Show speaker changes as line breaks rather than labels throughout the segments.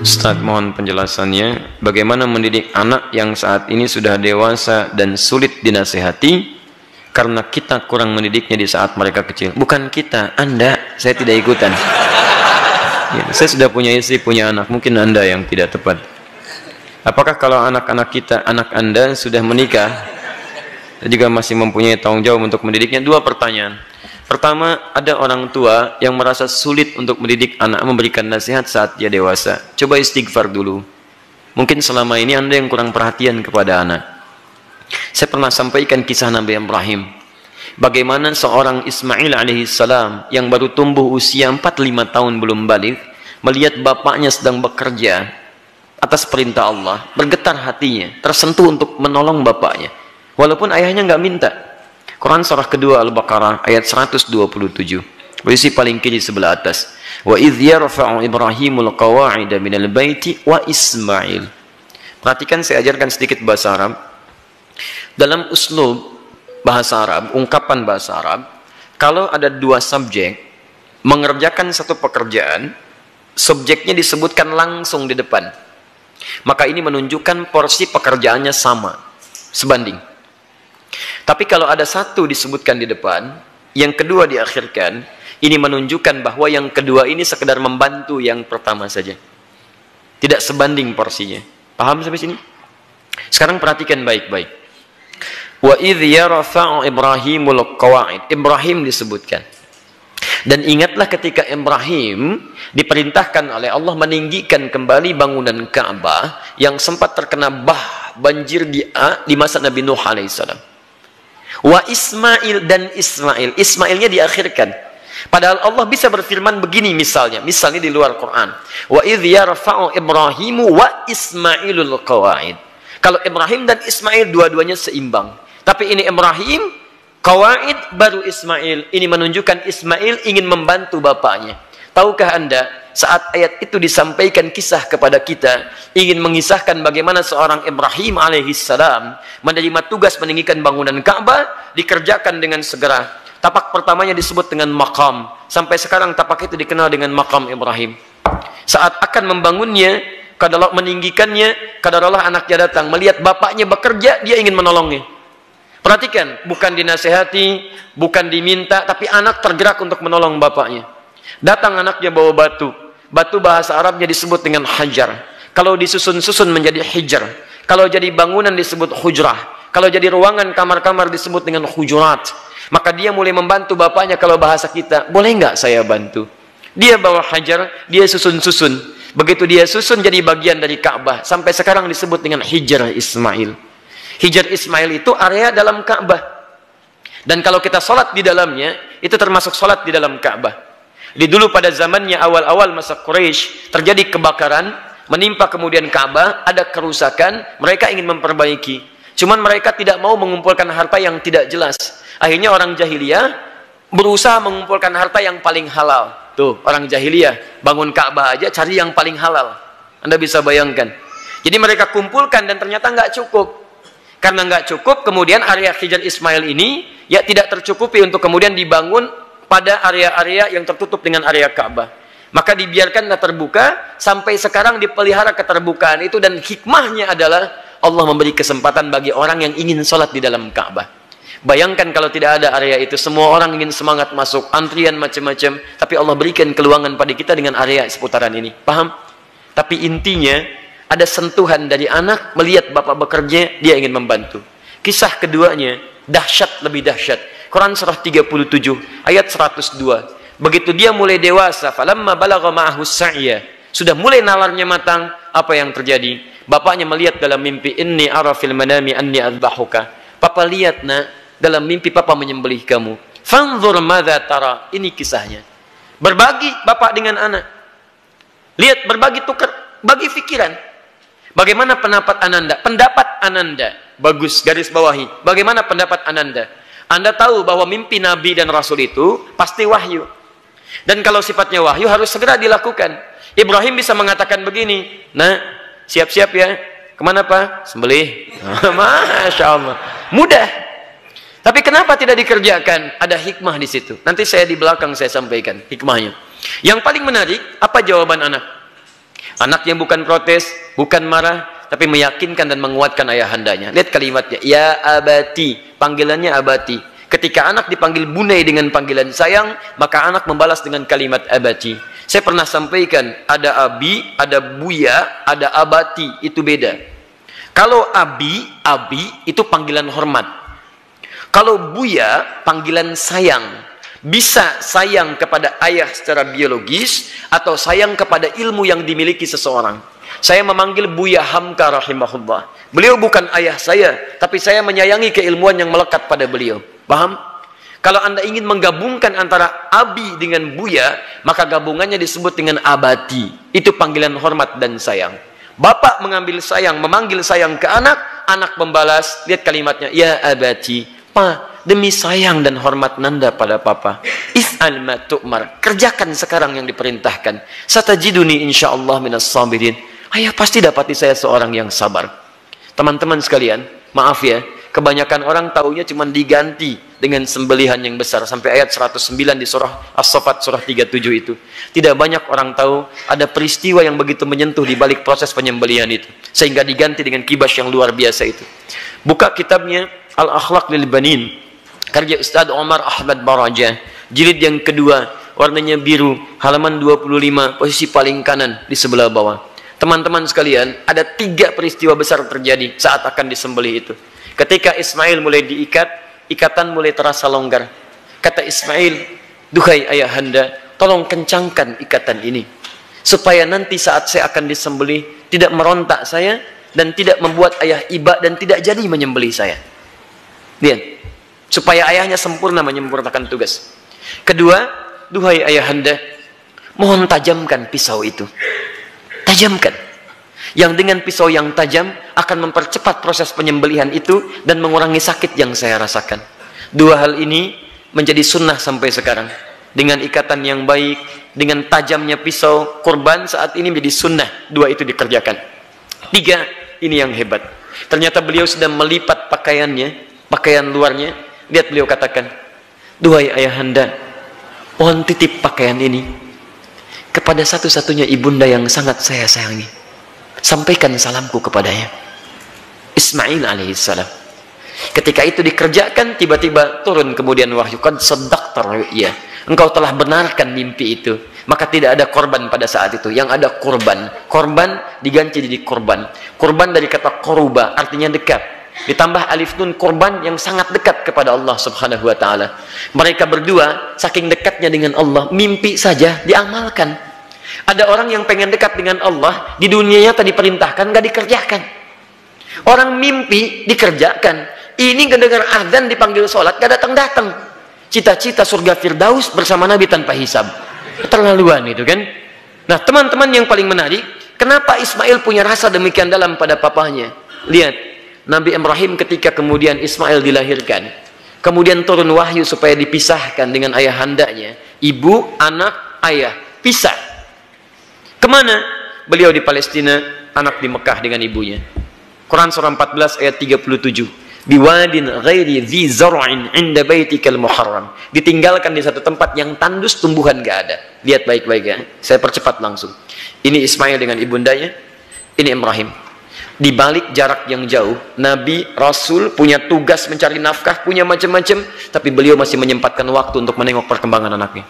Ustadz, mohon penjelasannya, bagaimana mendidik anak yang saat ini sudah dewasa dan sulit dinasehati karena kita kurang mendidiknya di saat mereka kecil. Bukan kita, Anda, saya tidak ikutan. Ya, saya sudah punya istri, punya anak, mungkin Anda yang tidak tepat. Apakah kalau anak-anak kita, anak Anda sudah menikah, dan juga masih mempunyai tanggung jawab untuk mendidiknya? Dua pertanyaan. Pertama, ada orang tua yang merasa sulit untuk mendidik anak, memberikan nasihat saat dia dewasa. Coba istighfar dulu. Mungkin selama ini Anda yang kurang perhatian kepada anak. Saya pernah sampaikan kisah Nabi Ibrahim. Bagaimana seorang Ismail alaihissalam yang baru tumbuh usia 4-5 tahun belum balik, melihat bapaknya sedang bekerja atas perintah Allah, bergetar hatinya, tersentuh untuk menolong bapaknya. Walaupun ayahnya nggak minta. Quran surah kedua Al-Baqarah ayat 127. Posisi paling kiri sebelah atas. Wa idh yarfa'u Ibrahimul qawa'ida minal baiti wa Ismail. Perhatikan, saya ajarkan sedikit bahasa Arab. Dalam uslub bahasa Arab, ungkapan bahasa Arab, kalau ada dua subjek mengerjakan satu pekerjaan, subjeknya disebutkan langsung di depan. Maka ini menunjukkan porsi pekerjaannya sama, sebanding. Tapi kalau ada satu disebutkan di depan, yang kedua diakhirkan, ini menunjukkan bahwa yang kedua ini sekedar membantu yang pertama saja. Tidak sebanding porsinya. Paham sampai sini? Sekarang perhatikan baik-baik. Wa idh yarfa'u Ibrahimul qawa'id. Ibrahim disebutkan. Dan ingatlah ketika Ibrahim diperintahkan oleh Allah meninggikan kembali bangunan Ka'bah yang sempat terkena banjir di masa Nabi Nuh alaihissalam. Wa Ismail, dan Ismail. Ismailnya diakhirkan. Padahal Allah bisa berfirman begini misalnya di luar Quran. Wa idh yarfa'u Ibrahimu wa Ismailul qawa'id. Kalau Ibrahim dan Ismail dua-duanya seimbang. Tapi ini Ibrahim, qawa'id, baru Ismail. Ini menunjukkan Ismail ingin membantu bapaknya. Tahukah Anda, saat ayat itu disampaikan kisah kepada kita, ingin mengisahkan bagaimana seorang Ibrahim alaihissalam menerima tugas meninggikan bangunan Ka'bah, dikerjakan dengan segera. Tapak pertamanya disebut dengan maqam. Sampai sekarang tapak itu dikenal dengan maqam Ibrahim. Saat akan membangunnya, kadarullah meninggikannya, kadarullah anaknya datang, melihat bapaknya bekerja, dia ingin menolongnya. Perhatikan, bukan dinasehati, bukan diminta, tapi anak tergerak untuk menolong bapaknya. Datang anaknya bawa batu. Batu bahasa Arabnya disebut dengan hajar. Kalau disusun-susun menjadi hijar. Kalau jadi bangunan disebut hujrah. Kalau jadi ruangan kamar-kamar disebut dengan hujurat. Maka dia mulai membantu bapaknya. Kalau bahasa kita, boleh nggak saya bantu? Dia bawa hajar, dia susun-susun. Begitu dia susun jadi bagian dari Ka'bah. Sampai sekarang disebut dengan Hijar Ismail. Hijar Ismail itu area dalam Ka'bah. Dan kalau kita sholat di dalamnya, itu termasuk sholat di dalam Ka'bah. Di dulu pada zamannya awal-awal masa Quraisy terjadi kebakaran, menimpa kemudian Ka'bah, ada kerusakan, mereka ingin memperbaiki. Cuman mereka tidak mau mengumpulkan harta yang tidak jelas. Akhirnya orang jahiliyah berusaha mengumpulkan harta yang paling halal. Tuh, orang jahiliyah bangun Ka'bah aja cari yang paling halal. Anda bisa bayangkan. Jadi mereka kumpulkan dan ternyata nggak cukup. Karena nggak cukup, kemudian area Hijar Ismail ini ya tidak tercukupi untuk kemudian dibangun pada area-area yang tertutup dengan area Ka'bah. Maka dibiarkanlah terbuka, sampai sekarang dipelihara keterbukaan itu, dan hikmahnya adalah Allah memberi kesempatan bagi orang yang ingin sholat di dalam Ka'bah. Bayangkan kalau tidak ada area itu, semua orang ingin semangat masuk, antrian macam-macam, tapi Allah berikan keluangan pada kita dengan area seputaran ini. Paham? Tapi intinya, ada sentuhan dari anak, melihat bapak bekerja, dia ingin membantu. Kisah keduanya, dahsyat, lebih dahsyat. Quran surah 37 ayat 102. Begitu dia mulai dewasa, falamma balagha ma'ahu sa'ya, sudah mulai nalarnya matang, apa yang terjadi? Bapaknya melihat dalam mimpi, inni ara fil manami anni adbahuka. Papa lihat nak, dalam mimpi papa menyembelih kamu. Fanzur madza tara. Ini kisahnya. Berbagi bapak dengan anak. Lihat, berbagi, tukar, bagi pikiran. Bagaimana pendapat Ananda? Pendapat Ananda bagus, garis bawahi. Bagaimana pendapat Ananda? Anda tahu bahwa mimpi Nabi dan Rasul itu pasti wahyu. Dan kalau sifatnya wahyu harus segera dilakukan. Ibrahim bisa mengatakan begini, nah siap-siap ya. Kemana Pak? Sembelih. Masya Allah. Mudah. Tapi kenapa tidak dikerjakan? Ada hikmah di situ. Nanti saya di belakang saya sampaikan hikmahnya. Yang paling menarik, apa jawaban anak? Anak yang bukan protes, bukan marah, tapi meyakinkan dan menguatkan ayahandanya. Lihat kalimatnya, ya abati, panggilannya abati. Ketika anak dipanggil bunai dengan panggilan sayang, maka anak membalas dengan kalimat abati. Saya pernah sampaikan, ada abi, ada buya, ada abati, itu beda. Kalau abi itu panggilan hormat. Kalau buya, panggilan sayang. Bisa sayang kepada ayah secara biologis atau sayang kepada ilmu yang dimiliki seseorang. Saya memanggil Buya Hamka rahimahullah. Beliau bukan ayah saya, tapi saya menyayangi keilmuan yang melekat pada beliau. Paham? Kalau Anda ingin menggabungkan antara abi dengan Buya, maka gabungannya disebut dengan abati. Itu panggilan hormat dan sayang. Bapak mengambil sayang, memanggil sayang ke anak, anak membalas, lihat kalimatnya, ya abati, pa, demi sayang dan hormat nanda pada papa, if'al ma tu'mar, kerjakan sekarang yang diperintahkan, satajiduni insyaallah minas sabirin. Ayah pasti dapati saya seorang yang sabar. Teman-teman sekalian, maaf ya, kebanyakan orang taunya cuma diganti dengan sembelihan yang besar sampai ayat 109 di surah As-Saffat surah 37 itu. Tidak banyak orang tahu ada peristiwa yang begitu menyentuh di balik proses penyembelihan itu sehingga diganti dengan kibas yang luar biasa itu. Buka kitabnya Al-Akhlaq lil Banin, karya Ustadz Omar Ahmad Baraja, jilid yang kedua, warnanya biru, halaman 25, posisi paling kanan di sebelah bawah. Teman-teman sekalian, ada 3 peristiwa besar terjadi saat akan disembelih itu. Ketika Ismail mulai diikat, ikatan mulai terasa longgar. Kata Ismail, duhai ayahanda, tolong kencangkan ikatan ini, supaya nanti saat saya akan disembelih, tidak merontak saya, dan tidak membuat ayah iba, dan tidak jadi menyembelih saya. Lihat, supaya ayahnya sempurna menyempurnakan tugas. Kedua, duhai ayahanda, mohon tajamkan pisau itu. Tajamkan. Yang dengan pisau yang tajam akan mempercepat proses penyembelihan itu dan mengurangi sakit yang saya rasakan. 2 hal ini menjadi sunnah sampai sekarang. Dengan ikatan yang baik, dengan tajamnya pisau, kurban saat ini menjadi sunnah. 2 itu dikerjakan. 3, ini yang hebat. Ternyata beliau sedang melipat pakaiannya, pakaian luarnya. Lihat beliau katakan, duhai ayahanda, mohon titip pakaian ini kepada satu-satunya ibunda yang sangat saya sayangi. Sampaikan salamku kepadanya. Ismail alaihissalam. Ketika itu dikerjakan, tiba-tiba turun kemudian wahyu, qad saddaqta ru'ya, engkau telah benarkan mimpi itu. Maka tidak ada korban pada saat itu, yang ada korban. Korban diganti jadi korban. Korban dari kata koruba, artinya dekat. Ditambah alif nun, korban yang sangat dekat kepada Allah subhanahu wa ta'ala. Mereka berdua saking dekatnya dengan Allah, mimpi saja diamalkan. Ada orang yang pengen dekat dengan Allah, di dunianya tadi perintahkan, gak dikerjakan. Orang mimpi dikerjakan. Ini kedengar azan dipanggil sholat, gak datang-datang. Cita-cita surga Firdaus bersama Nabi tanpa hisab. Keterlaluan itu kan. Nah teman-teman yang paling menarik, kenapa Ismail punya rasa demikian dalam pada papanya? Lihat, Nabi Ibrahim ketika kemudian Ismail dilahirkan, kemudian turun wahyu supaya dipisahkan dengan ayahandanya. Ibu, anak, ayah, pisah. Kemana? Beliau di Palestina, anak di Mekah dengan ibunya. Quran surah 14 ayat 37. Biwadin ghairi dhi zar'in 'inda baitikal muharram. Ditinggalkan di satu tempat yang tandus, tumbuhan gak ada. Lihat baik-baik ya. Saya percepat langsung. Ini Ismail dengan ibundanya, ini Ibrahim. Di balik jarak yang jauh, Nabi, Rasul punya tugas mencari nafkah, punya macam-macam, tapi beliau masih menyempatkan waktu untuk menengok perkembangan anaknya.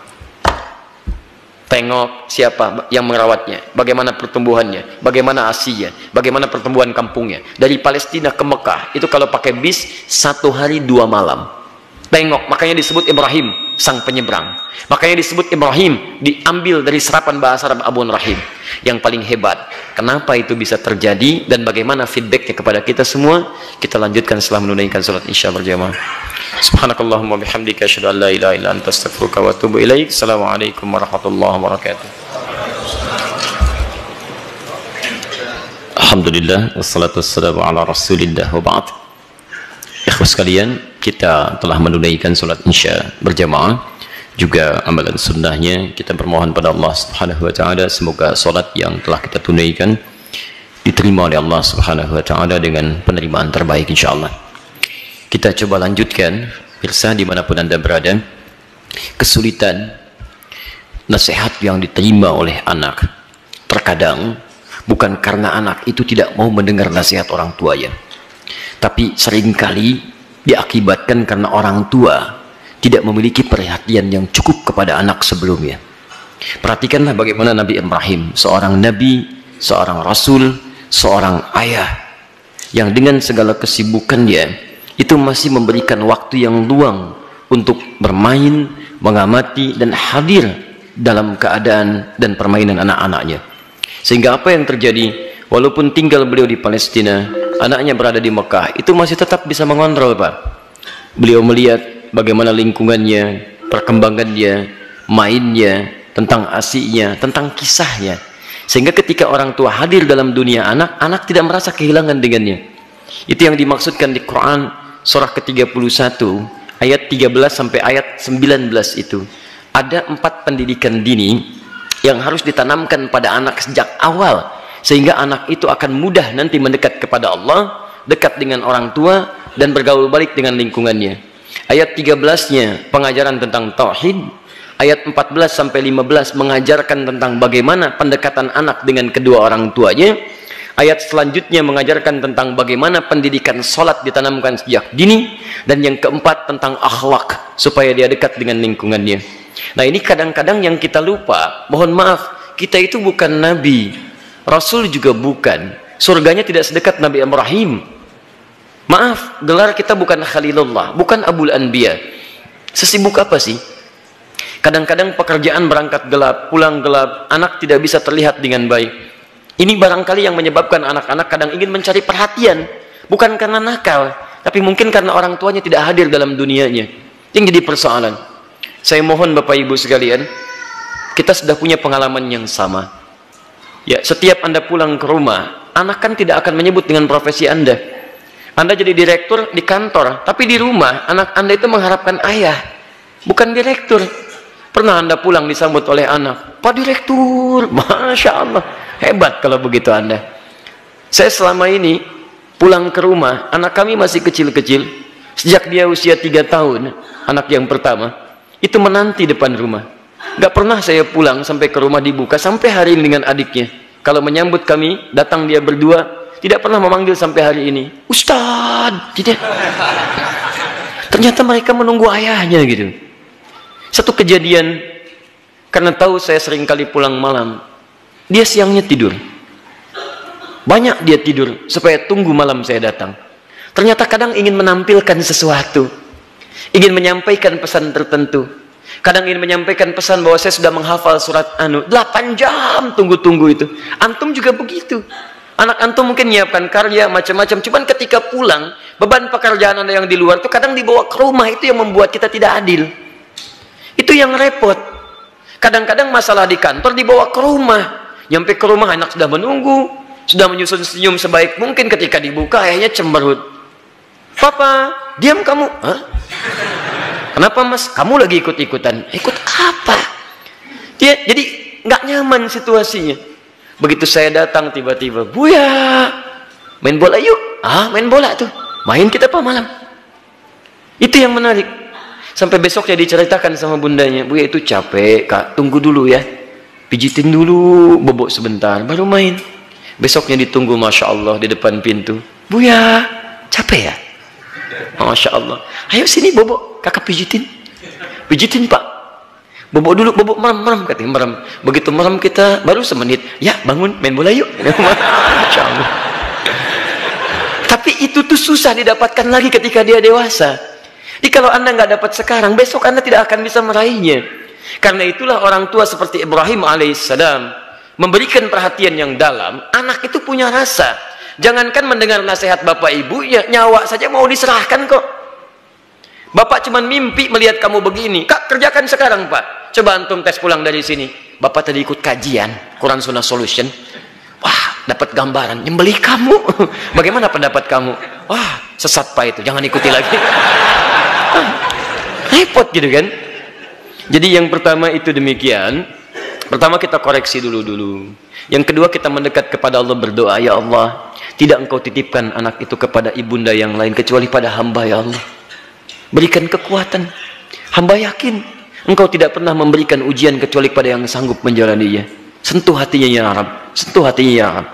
Tengok siapa yang merawatnya, bagaimana pertumbuhannya, bagaimana asinya, bagaimana pertumbuhan kampungnya. Dari Palestina ke Mekah, itu kalau pakai bis 1 hari 2 malam. Tengok, makanya disebut Ibrahim, sang penyeberang. Makanya disebut Ibrahim, diambil dari serapan bahasa Arab Abun Rahim. Yang paling hebat, kenapa itu bisa terjadi dan bagaimana feedbacknya kepada kita semua, kita lanjutkan setelah menunaikan salat Isya berjamaah. Subhanakallahumma bihamdika asyhadu an la ilaha illa anta astaghfiruka wa atubu ilaik. Assalamualaikum warahmatullahi wabarakatuh. Alhamdulillah wassalatu wassalamu ala Rasulillah wa ba'd. Ikhwas sekalian, kita telah menunaikan salat Isya berjamaah, juga amalan sunnahnya. Kita bermohon pada Allah Subhanahu wa taala semoga salat yang telah kita tunaikan diterima oleh Allah Subhanahu wa taala dengan penerimaan terbaik insyaallah. Kita coba lanjutkan, pemirsa dimanapun Anda berada. Kesulitan nasihat yang diterima oleh anak terkadang Bukan karena anak itu tidak mau mendengar nasihat orang tuanya, tapi seringkali diakibatkan karena orang tua tidak memiliki perhatian yang cukup kepada anak sebelumnya. Perhatikanlah bagaimana Nabi Ibrahim, seorang nabi, seorang rasul, seorang ayah, yang dengan segala kesibukannya itu masih memberikan waktu yang luang untuk bermain, mengamati, dan hadir dalam keadaan dan permainan anak-anaknya. Sehingga apa yang terjadi, walaupun tinggal beliau di Palestina, anaknya berada di Mekah, itu masih tetap bisa mengontrol, Pak. Beliau melihat bagaimana lingkungannya, perkembangannya, mainnya, tentang asiknya, tentang kisahnya. Sehingga ketika orang tua hadir dalam dunia anak, anak tidak merasa kehilangan dengannya. Itu yang dimaksudkan di Quran surah ke-31 ayat 13 sampai ayat 19 itu. Ada 4 pendidikan dini yang harus ditanamkan pada anak sejak awal, sehingga anak itu akan mudah nanti mendekat kepada Allah, dekat dengan orang tua, dan bergaul balik dengan lingkungannya. Ayat 13-nya pengajaran tentang tauhid, ayat 14 sampai 15 mengajarkan tentang bagaimana pendekatan anak dengan kedua orang tuanya. Ayat selanjutnya mengajarkan tentang bagaimana pendidikan sholat ditanamkan sejak dini. Dan yang keempat tentang akhlak, supaya dia dekat dengan lingkungannya. Nah, ini kadang-kadang yang kita lupa. Mohon maaf, kita itu bukan nabi, rasul juga bukan. Surganya tidak sedekat Nabi Ibrahim. Maaf, gelar kita bukan Khalilullah, bukan Abul Anbiya. Sesibuk apa sih? Kadang-kadang pekerjaan berangkat gelap, pulang gelap, anak tidak bisa terlihat dengan baik. Ini barangkali yang menyebabkan anak-anak kadang ingin mencari perhatian, bukan karena nakal, tapi mungkin karena orang tuanya tidak hadir dalam dunianya. Yang jadi persoalan. Saya mohon Bapak Ibu sekalian, kita sudah punya pengalaman yang sama. Ya, setiap Anda pulang ke rumah, anak kan tidak akan menyebut dengan profesi Anda. Anda jadi direktur di kantor, tapi di rumah anak Anda itu mengharapkan ayah, bukan direktur. Pernah Anda pulang disambut oleh anak, Pak Direktur, Masya Allah, hebat kalau begitu Anda. Saya selama ini pulang ke rumah, anak kami masih kecil-kecil. Sejak dia usia 3 tahun, anak yang pertama, itu menanti depan rumah. Gak pernah saya pulang sampai ke rumah dibuka, sampai hari ini dengan adiknya. Kalau menyambut kami, datang dia berdua, tidak pernah memanggil sampai hari ini, Ustadz, tidak. Ternyata mereka menunggu ayahnya gitu. Satu kejadian, karena tahu saya sering kali pulang malam, dia siangnya tidur. Banyak dia tidur, supaya tunggu malam saya datang. Ternyata kadang ingin menampilkan sesuatu, ingin menyampaikan pesan tertentu. Kadang ingin menyampaikan pesan bahwa saya sudah menghafal surat 8 jam tunggu-tunggu itu. Antum juga begitu. Anak antum mungkin menyiapkan karya macam-macam, cuman ketika pulang, beban pekerjaan Anda yang di luar itu kadang dibawa ke rumah, itu yang membuat kita tidak adil. Itu yang repot. Kadang-kadang masalah di kantor dibawa ke rumah. Nyampe ke rumah anak sudah menunggu, sudah menyusun senyum sebaik mungkin, ketika dibuka ayahnya cemberut. Papa, diam kamu. Hah? Kenapa mas? Kamu lagi ikut-ikutan. Ikut apa? Jadi nggak nyaman situasinya. Begitu saya datang tiba-tiba, Buya, main bola yuk. Ah, main bola tuh. Main kita apa malam? Itu yang menarik. Sampai besoknya diceritakan sama bundanya, Buya itu capek kak, tunggu dulu ya, pijitin dulu bobok sebentar baru main. Besoknya ditunggu, Masya Allah, di depan pintu, Buya capek ya, Masya Allah, ayo sini bobok, kakak pijitin. Pijitin pak, bobok dulu, bobok merem, katanya merem. Begitu merem kita baru semenit, ya bangun main bola yuk. Masya Allah. Tapi itu tuh susah didapatkan lagi ketika dia dewasa. Jadi kalau Anda nggak dapat sekarang, besok Anda tidak akan bisa meraihnya. Karena itulah orang tua seperti Ibrahim alaihissalam memberikan perhatian yang dalam. Anak itu punya rasa. Jangankan mendengar nasihat bapak ibu, ya nyawa saja mau diserahkan kok. Bapak cuma mimpi melihat kamu begini, kak kerjakan sekarang pak. Coba antum tes pulang dari sini. Bapak tadi ikut kajian Quran Sunnah Solution. Wah, dapat gambaran, nyembelih kamu. Bagaimana pendapat kamu? Wah, sesat pak itu, jangan ikuti lagi. Repot gitu kan. Jadi yang pertama itu demikian. Pertama kita koreksi dulu. Yang kedua kita mendekat kepada Allah, berdoa, ya Allah, tidak engkau titipkan anak itu kepada ibunda yang lain kecuali pada hamba, ya Allah. Berikan kekuatan. Hamba yakin engkau tidak pernah memberikan ujian kecuali pada yang sanggup menjalaninya. Sentuh hatinya ya Rabb, sentuh hatinya ya Rabb.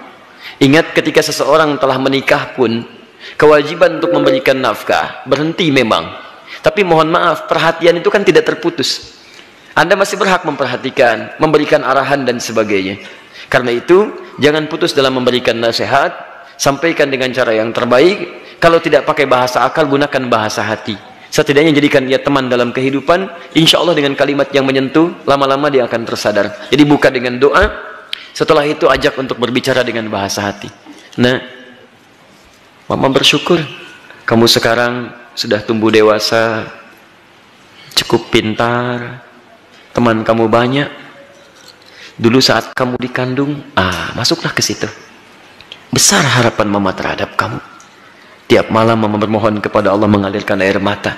Ingat ketika seseorang telah menikah pun, kewajiban untuk memberikan nafkah berhenti memang. Tapi mohon maaf, perhatian itu kan tidak terputus. Anda masih berhak memperhatikan, memberikan arahan dan sebagainya. Karena itu, jangan putus dalam memberikan nasihat, sampaikan dengan cara yang terbaik. Kalau tidak pakai bahasa akal, gunakan bahasa hati. Setidaknya jadikan dia teman dalam kehidupan. Insya Allah dengan kalimat yang menyentuh, lama-lama dia akan tersadar. Jadi buka dengan doa, setelah itu ajak untuk berbicara dengan bahasa hati. Nah, mama bersyukur kamu sekarang sudah tumbuh dewasa, cukup pintar, teman kamu banyak. Dulu saat kamu dikandung, masuklah ke situ. Besar harapan mama terhadap kamu. Tiap malam mama bermohon kepada Allah mengalirkan air mata,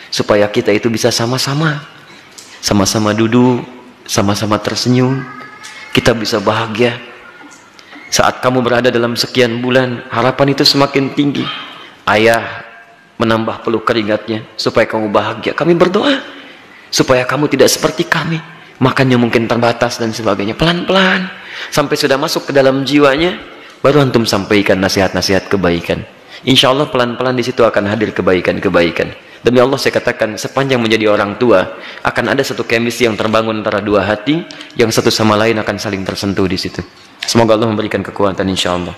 supaya kita itu bisa sama-sama duduk, sama-sama tersenyum, kita bisa bahagia. Saat kamu berada dalam sekian bulan, harapan itu semakin tinggi. Ayah menambah peluk keringatnya supaya kamu bahagia. Kami berdoa supaya kamu tidak seperti kami, makannya mungkin terbatas dan sebagainya. Pelan-pelan sampai sudah masuk ke dalam jiwanya, baru antum sampaikan nasihat-nasihat kebaikan. Insya Allah pelan-pelan di situ akan hadir kebaikan-kebaikan. Demi Allah saya katakan, sepanjang menjadi orang tua akan ada satu chemistry yang terbangun antara dua hati, yang satu sama lain akan saling tersentuh di situ. Semoga Allah memberikan kekuatan insya Allah.